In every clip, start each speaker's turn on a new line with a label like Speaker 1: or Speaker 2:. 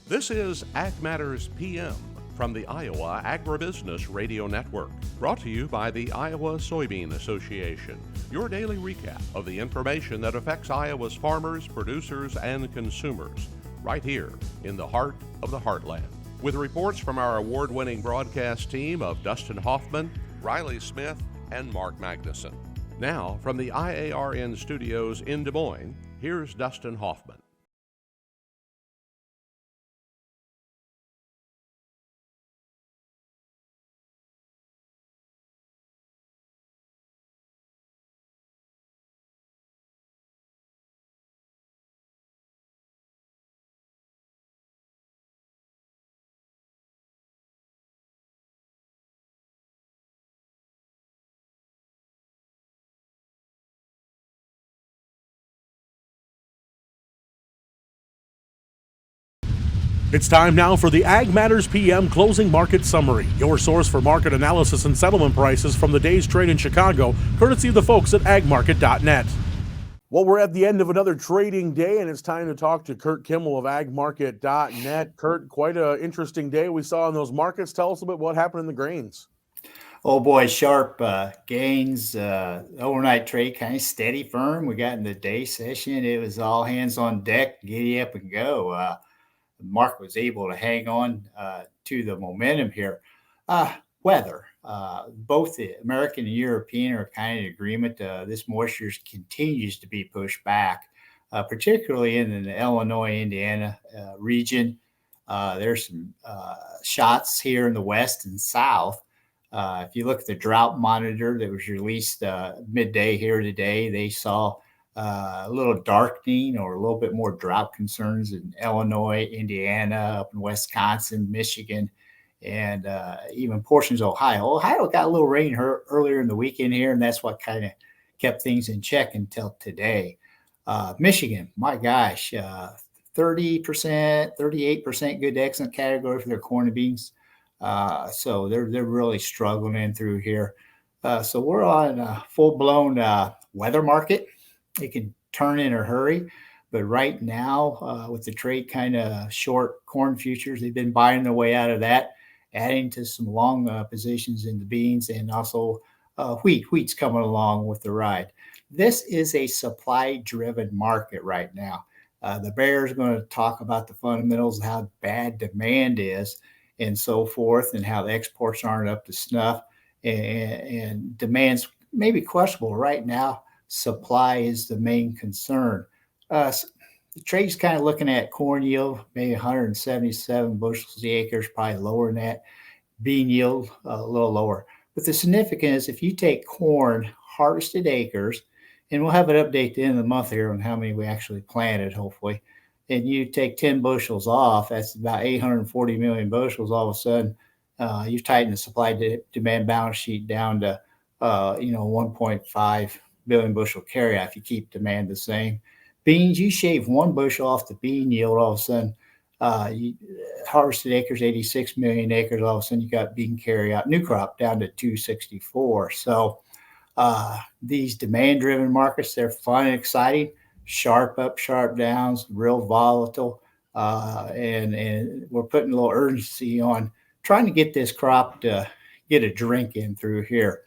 Speaker 1: This is Ag Matters PM from the Iowa Agribusiness Radio Network, brought to you by the Iowa Soybean Association, your daily recap of the information that affects Iowa's farmers, producers, and consumers, right here in the heart of the heartland. With reports from our award-winning broadcast team of Dustin Hoffman, Riley Smith, and Mark Magnuson. Now, from the IARN studios in Des Moines, here's Dustin Hoffman.
Speaker 2: It's time now for the Ag Matters PM Closing Market Summary, your source for market analysis and settlement prices from the day's trade in Chicago, courtesy of the folks at agmarket.net. Well, we're at the end of another trading day, and it's time to talk to Curt Kimmel of agmarket.net. Curt, quite an interesting day we saw in those markets. Tell us a bit what happened in the grains.
Speaker 3: Oh boy, sharp gains, overnight trade kind of steady firm. We got in the day session. It was all hands on deck, giddy up and go. The market was able to hang on to the momentum here. Weather, both the American and European are kind of in agreement. This moisture continues to be pushed back, particularly in the Illinois, Indiana region. There's some shots here in the west and south. If you look at the drought monitor that was released midday here today, they saw a little darkening or a little bit more drought concerns in Illinois, Indiana, up in Wisconsin, Michigan, and even portions of Ohio. Ohio got a little rain earlier in the weekend here, and that's what kind of kept things in check until today. Michigan, my gosh, 30%, 38% good to excellent category for their corn and beans. So they're really struggling in through here. So we're on a full-blown weather market. It can turn in a hurry, but right now with the trade kind of short corn futures, they've been buying their way out of that, adding to some long positions in the beans, and also wheat's coming along with the ride. This is a supply-driven market right now. The bear is going to talk about the fundamentals, how bad demand is, and so forth, and how the exports aren't up to snuff, and demand's maybe questionable right now. Supply is the main concern. The trade's kind of looking at corn yield, maybe 177 bushels the acres, probably lower than that. Bean yield, a little lower. But the significance, if you take corn harvested acres, and we'll have an update at the end of the month here on how many we actually planted, hopefully, and you take 10 bushels off, that's about 840 million bushels. All of a sudden, you've tightened the supply-demand balance sheet down to, 1.5 billion bushel carryout if you keep demand the same. Beans, you shave 1 bushel off the bean yield, all of a sudden, harvested acres, 86 million acres, all of a sudden you got bean carryout, new crop down to 264. So these demand-driven markets, they're fun and exciting, sharp up, sharp downs, real volatile, and we're putting a little urgency on trying to get this crop to get a drink in through here.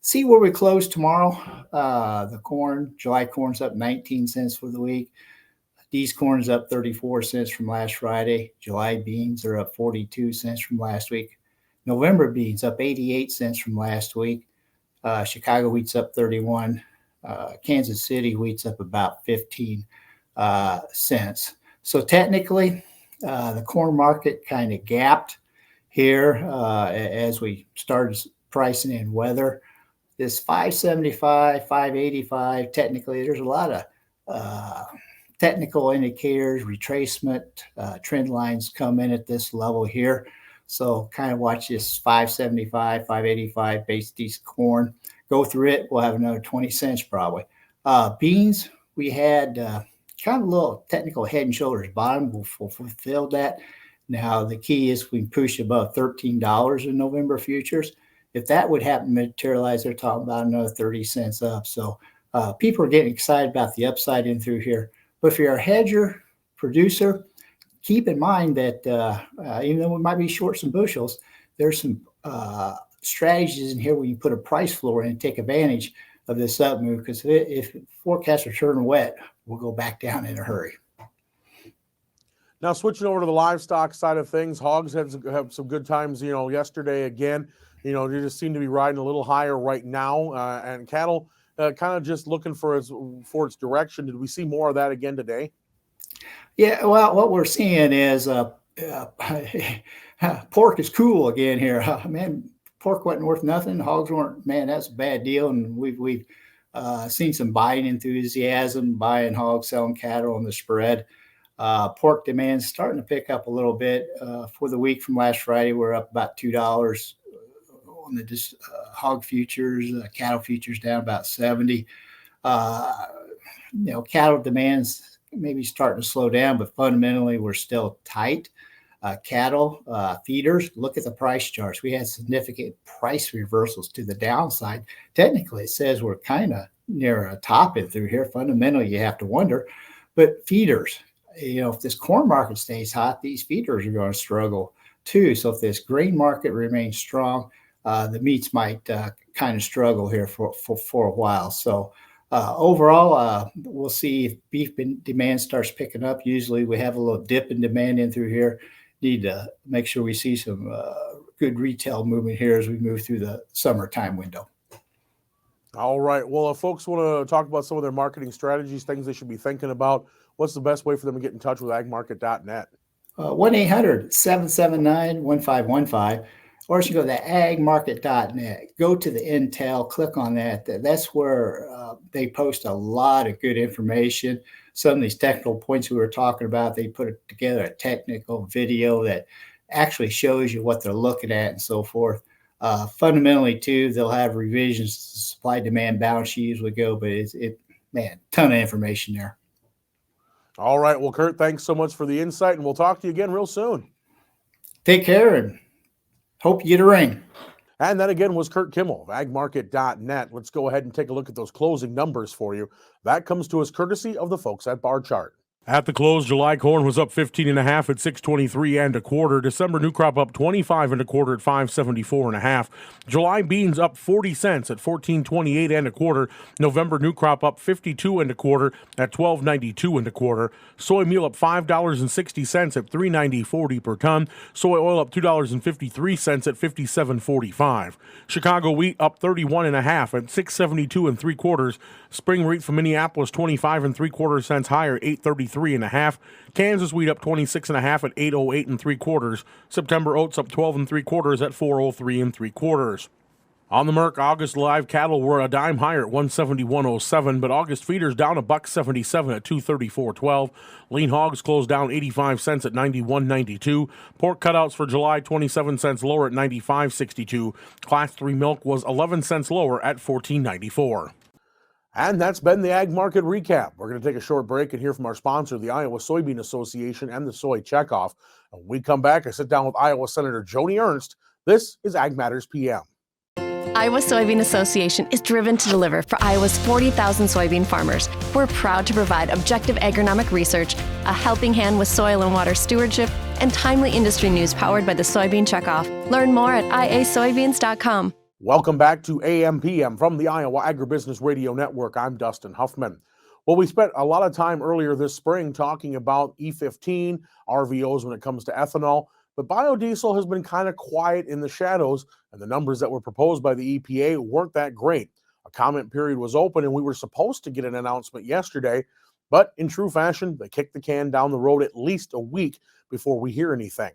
Speaker 3: See where we close tomorrow. The corn, July corn's up 19 cents for the week. These corn's up 34 cents from last Friday. July beans are up 42 cents from last week. November beans up 88 cents from last week. Chicago wheat's up 31. Kansas City wheat's up about 15 cents. So technically, the corn market kind of gapped here as we started pricing in weather. This 575, 585, technically, there's a lot of technical indicators, retracement, trend lines come in at this level here. So kind of watch this 575, 585 base diesel corn. Go through it. We'll have another 20 cents probably. Beans, we had kind of a little technical head and shoulders bottom. We'll fulfill that. Now, the key is we push above $13 in November futures. If that would happen to materialize, they're talking about another 30 cents up. So people are getting excited about the upside in through here. But if you're a hedger, producer, keep in mind that even though we might be short some bushels, there's some strategies in here where you put a price floor in and take advantage of this up move, because if forecasts are turning wet, we'll go back down in a hurry.
Speaker 2: Now, switching over to the livestock side of things, hogs have some good times, yesterday again. They just seem to be riding a little higher right now, and cattle kind of just looking for its direction. Did we see more of that again today?
Speaker 3: Yeah, well, what we're seeing is pork is cool again here. Man, pork wasn't worth nothing. Hogs weren't. Man, that's a bad deal. And we've seen some buying enthusiasm, buying hogs, selling cattle on the spread. Pork demand starting to pick up a little bit. For the week from last Friday, we're up about $2 on the hog futures. Cattle futures down about 70. Cattle demand's maybe starting to slow down, but fundamentally we're still tight. Cattle feeders, look at the price charts. We had significant price reversals to the downside. Technically, it says we're kind of near a top in through here. Fundamentally, you have to wonder. But feeders, if this corn market stays hot, these feeders are going to struggle too. So if this grain market remains strong, the meats might kind of struggle here for a while. So overall, we'll see if beef demand starts picking up. Usually we have a little dip in demand in through here. Need to make sure we see some good retail movement here as we move through the summertime window.
Speaker 2: All right. Well, if folks want to talk about some of their marketing strategies, things they should be thinking about, what's the best way for them to get in touch with agmarket.net?
Speaker 3: 1-800-779-1515, or you can go to agmarket.net. Go to the Intel, click on that. That's where they post a lot of good information. Some of these technical points we were talking about, they put together a technical video that actually shows you what they're looking at and so forth. Fundamentally, too, they'll have revisions to supply-demand balance sheet usually go, but ton of information there.
Speaker 2: All right. Well, Curt, thanks so much for the insight, and we'll talk to you again real soon.
Speaker 3: Take care, and hope you get a ring.
Speaker 2: And that again was Curt Kimmel of agmarket.net. Let's go ahead and take a look at those closing numbers for you. That comes to us courtesy of the folks at Bar Chart. At the close, July corn was up 15.5 at $6.23 1/4. December new crop up 25 1/4 at $5.74 1/2. July beans up 40 cents at $14.28 1/4. November new crop up 52 1/4 at $12.92 1/4. Soy meal up $5.60 at $3.90.40 per ton. Soy oil up $2.53 at $57.45. Chicago wheat up 31.5 at $6.72 3/4. Spring wheat from Minneapolis 25 3/4 cents higher, $8.33 1/2. Kansas wheat up 26.5 at $8.08 3/4. September oats up 12 3/4 at $4.03 3/4. On the Merc, August live cattle were a dime higher at $171.07, but August feeders down $1.77 at $234.12. Lean hogs closed down 85 cents at $91.92. Pork cutouts for July 27 cents lower at $95.62. Class 3 milk was 11 cents lower at $14.94. And that's been the Ag Market Recap. We're going to take a short break and hear from our sponsor, the Iowa Soybean Association and the Soy Checkoff. And when we come back, I sit down with Iowa Senator Joni Ernst. This is Ag Matters PM.
Speaker 4: Iowa Soybean Association is driven to deliver for Iowa's 40,000 soybean farmers. We're proud to provide objective agronomic research, a helping hand with soil and water stewardship, and timely industry news powered by the Soybean Checkoff. Learn more at iasoybeans.com.
Speaker 2: Welcome back to AMPM from the Iowa Agribusiness Radio Network. I'm Dustin Huffman. Well, we spent a lot of time earlier this spring talking about E15 RVOs when it comes to ethanol, but biodiesel has been kind of quiet in the shadows, and the numbers that were proposed by the EPA weren't that great. A comment period was open, and we were supposed to get an announcement yesterday, but in true fashion, they kicked the can down the road at least a week before we hear anything.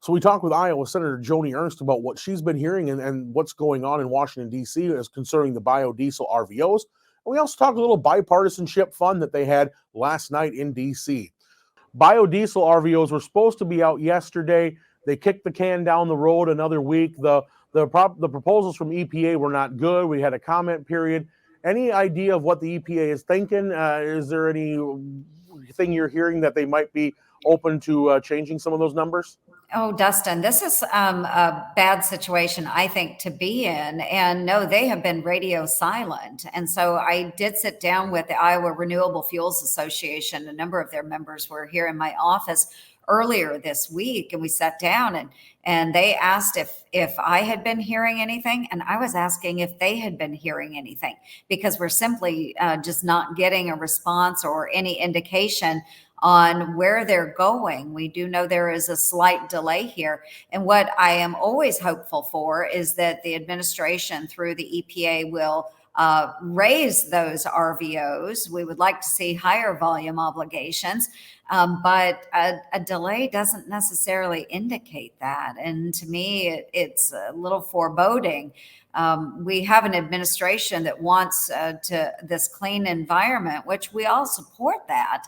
Speaker 2: So we talked with Iowa Senator Joni Ernst about what she's been hearing and what's going on in Washington, D.C. as concerning the biodiesel RVOs. And we also talked a little bipartisanship fun that they had last night in D.C. Biodiesel RVOs were supposed to be out yesterday. They kicked the can down the road another week. The proposals from EPA were not good. We had a comment period. Any idea of what the EPA is thinking? Is there anything you're hearing that they might be open to changing some of those numbers?
Speaker 5: Oh, Dustin, this is a bad situation, I think, to be in. And no, they have been radio silent. And so I did sit down with the Iowa Renewable Fuels Association. A number of their members were here in my office earlier this week, and we sat down and they asked if I had been hearing anything, and I was asking if they had been hearing anything, because we're simply just not getting a response or any indication on where they're going. We do know there is a slight delay here. And what I am always hopeful for is that the administration through the EPA will raise those RVOs. We would like to see higher volume obligations, but a delay doesn't necessarily indicate that. And to me, it's a little foreboding. We have an administration that wants to this clean environment, which we all support that.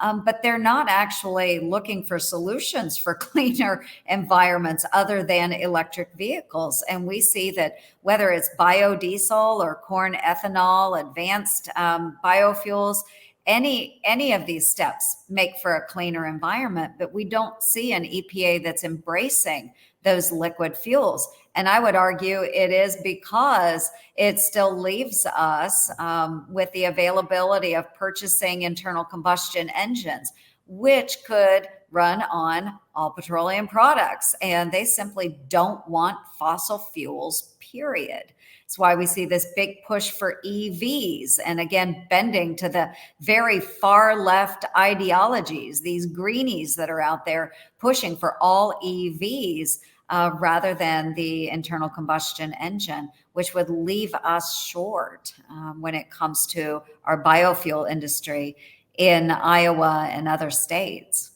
Speaker 5: But they're not actually looking for solutions for cleaner environments other than electric vehicles. And we see that whether it's biodiesel or corn ethanol, advanced biofuels, any of these steps make for a cleaner environment, but we don't see an EPA that's embracing those liquid fuels. And I would argue it is because it still leaves us with the availability of purchasing internal combustion engines, which could run on all petroleum products. And they simply don't want fossil fuels, period. That's why we see this big push for EVs. And again, bending to the very far left ideologies, these greenies that are out there pushing for all EVs. Rather than the internal combustion engine, which would leave us short when it comes to our biofuel industry in Iowa and other states.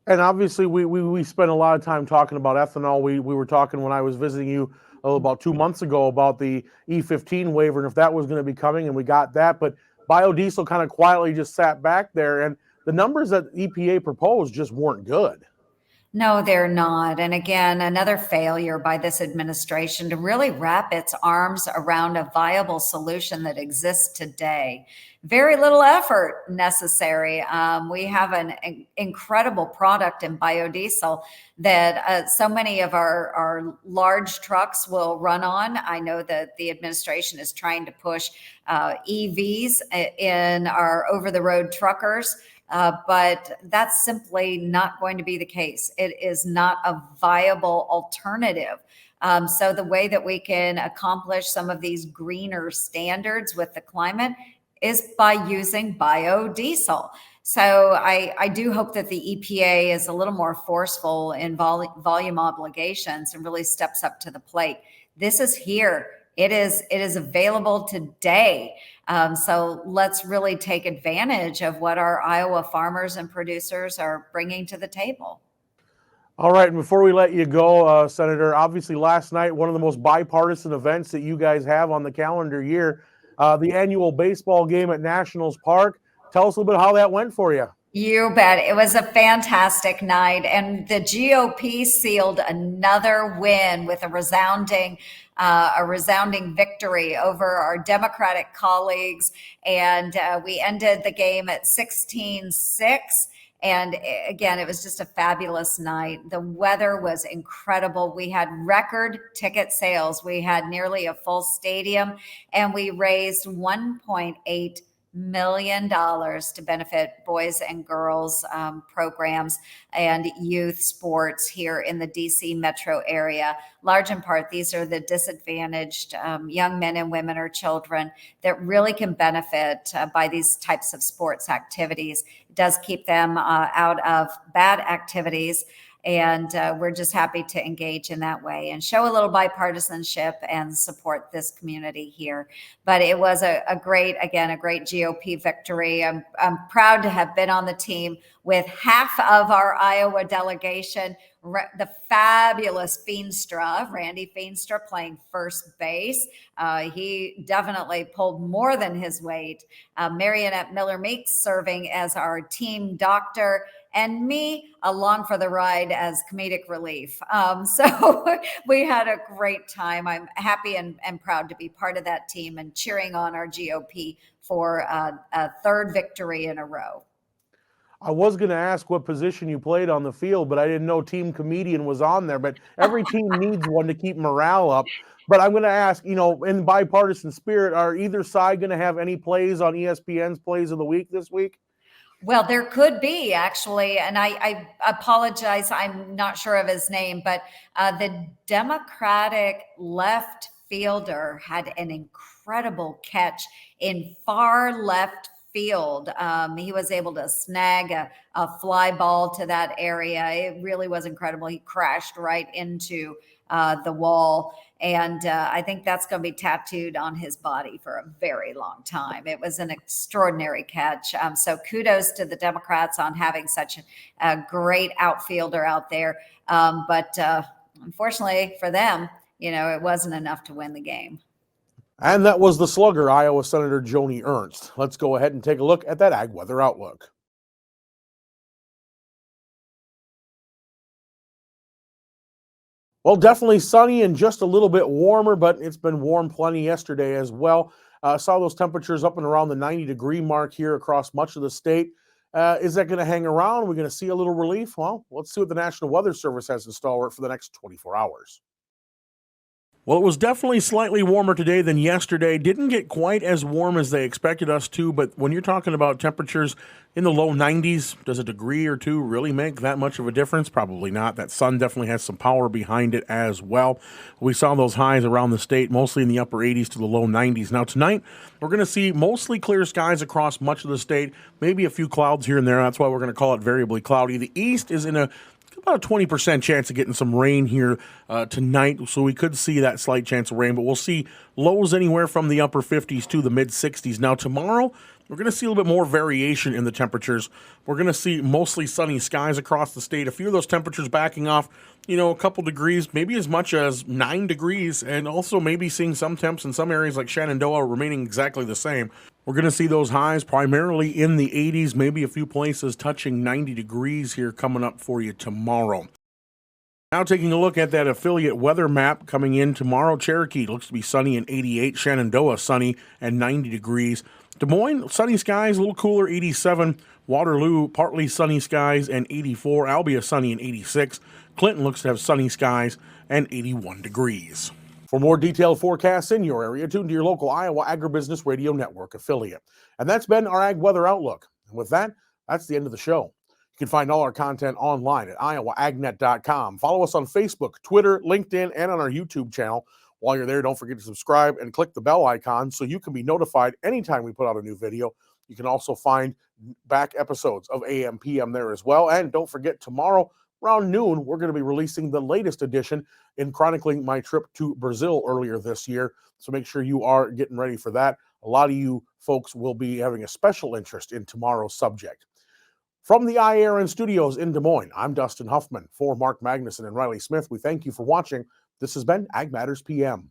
Speaker 2: And obviously, we spent a lot of time talking about ethanol. We were talking when I was visiting you about 2 months ago about the E15 waiver and if that was going to be coming, and we got that. But biodiesel kind of quietly just sat back there, and the numbers that EPA proposed just weren't good.
Speaker 5: No, they're not. And again, another failure by this administration to really wrap its arms around a viable solution that exists today. Very little effort necessary. We have an incredible product in biodiesel that so many of our large trucks will run on. I know that the administration is trying to push EVs in our over-the-road truckers. But that's simply not going to be the case. It is not a viable alternative. So the way that we can accomplish some of these greener standards with the climate is by using biodiesel. So I do hope that the EPA is a little more forceful in volume obligations and really steps up to the plate. This is here. It is available today. So let's really take advantage of what our Iowa farmers and producers are bringing to the table.
Speaker 2: All right, and before we let you go, Senator, obviously last night, one of the most bipartisan events that you guys have on the calendar year, the annual baseball game at Nationals Park. Tell us a little bit how that went for you.
Speaker 5: You bet. It was a fantastic night, and the GOP sealed another win with a resounding victory over our Democratic colleagues. And we ended the game at 16-6. And again, it was just a fabulous night. The weather was incredible. We had record ticket sales. We had nearly a full stadium, and we raised $1.8 million to benefit boys and girls programs and youth sports here in the DC metro area. Large in part, these are the disadvantaged young men and women or children that really can benefit by these types of sports activities. It does keep them out of bad activities. And we're just happy to engage in that way and show a little bipartisanship and support this community here. But it was a great GOP victory. I'm proud to have been on the team with half of our Iowa delegation, the fabulous Feenstra, Randy Feenstra, playing first base. He definitely pulled more than his weight. Marionette Miller-Meeks serving as our team doctor, and me along for the ride as comedic relief. So we had a great time. I'm happy and proud to be part of that team and cheering on our GOP for a third victory in a row.
Speaker 2: I was going to ask what position you played on the field, but I didn't know team comedian was on there. But every team needs one to keep morale up. But I'm going to ask, in bipartisan spirit, are either side going to have any plays on ESPN's Plays of the Week this week?
Speaker 5: Well, there could be actually, and I apologize, I'm not sure of his name, but the Democratic left fielder had an incredible catch in far left field. He was able to snag a fly ball to that area. It really was incredible. He crashed right into the wall. And I think that's going to be tattooed on his body for a very long time. It was an extraordinary catch. So kudos to the Democrats on having such a great outfielder out there. But unfortunately for them, it wasn't enough to win the game.
Speaker 2: And that was the slugger, Iowa Senator Joni Ernst. Let's go ahead and take a look at that ag weather outlook. Well, definitely sunny and just a little bit warmer, but it's been warm plenty yesterday as well. Saw those temperatures up and around the 90-degree mark here across much of the state. Is that going to hang around? Are we going to see a little relief? Well, let's see what the National Weather Service has in store for the next 24 hours. Well, it was definitely slightly warmer today than yesterday. Didn't get quite as warm as they expected us to, but when you're talking about temperatures in the low 90s, does a degree or two really make that much of a difference? Probably not. That sun definitely has some power behind it as well. We saw those highs around the state, mostly in the upper 80s to the low 90s. Now tonight, we're going to see mostly clear skies across much of the state, maybe a few clouds here and there. That's why we're going to call it variably cloudy. The east is in about a 20% chance of getting some rain here tonight, so we could see that slight chance of rain, but we'll see lows anywhere from the upper 50s to the mid 60s. Now tomorrow, we're going to see a little bit more variation in the temperatures. We're going to see mostly sunny skies across the state. A few of those temperatures backing off, a couple degrees, maybe as much as 9 degrees, and also maybe seeing some temps in some areas like Shenandoah remaining exactly the same. We're going to see those highs primarily in the 80s, maybe a few places touching 90 degrees here coming up for you tomorrow. Now taking a look at that affiliate weather map coming in tomorrow. Cherokee looks to be sunny and 88. Shenandoah sunny and 90 degrees. Des Moines, sunny skies, a little cooler, 87. Waterloo, partly sunny skies and 84. Albia, sunny and 86. Clinton looks to have sunny skies and 81 degrees. For more detailed forecasts in your area, tune to your local Iowa Agribusiness Radio Network affiliate. And that's been our Ag Weather Outlook. And with that, that's the end of the show. You can find all our content online at iowaagnet.com. Follow us on Facebook, Twitter, LinkedIn, and on our YouTube channel. While you're there, don't forget to subscribe and click the bell icon so you can be notified anytime we put out a new video. You can also find back episodes of AMPM there as well. And don't forget, tomorrow around noon, we're going to be releasing the latest edition in chronicling my trip to Brazil earlier this year. So make sure you are getting ready for that. A lot of you folks will be having a special interest in tomorrow's subject. From the IARN studios in Des Moines, I'm Dustin Huffman. For Mark Magnuson and Riley Smith, we thank you for watching. This has been Ag Matters PM.